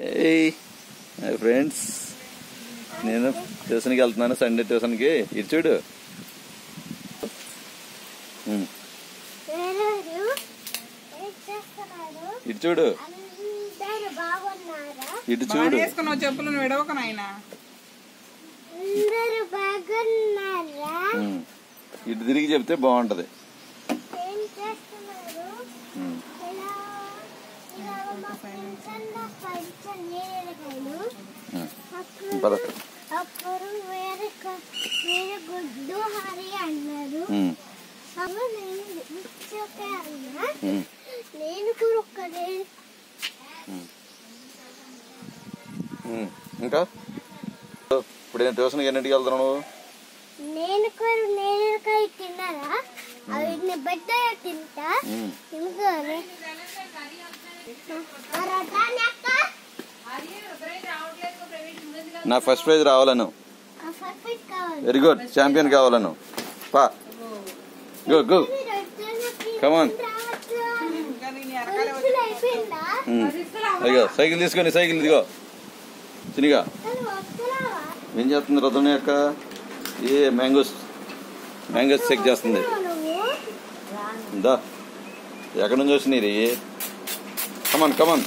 Hey, my friends. నేను ట్యూషన్కి వెళ్తున్నాను, సండే ట్యూషన్కి. ఇటు చూడు, ఇటు చూడు, ఇటు చూడు. చెప్పులు విడవక నాయనా. ఇటు తిరిగి చెప్తే బాగుంటది. ఇంకా ఇప్పుడు ట్యూషన్కి ఎన్నింటికి వెళ్తున్నావు నువ్వు? నా ఫస్ట్ ప్రైజ్ రావాలను. వెరీ గుడ్, ఛాంపియన్ కావాలను. పా, గో గో, కమాన్. అయ్యో సైకిల్ తీసుకొని, సైకిల్ ఇదిగో చినిగా. ఏం చేస్తుంది రతని అక్క? మ్యాంగోస్ చెక్ చేస్తుంది. ఇందా, ఎక్కడి నుంచి వచ్చినాయి? కమాన్ కమాన్.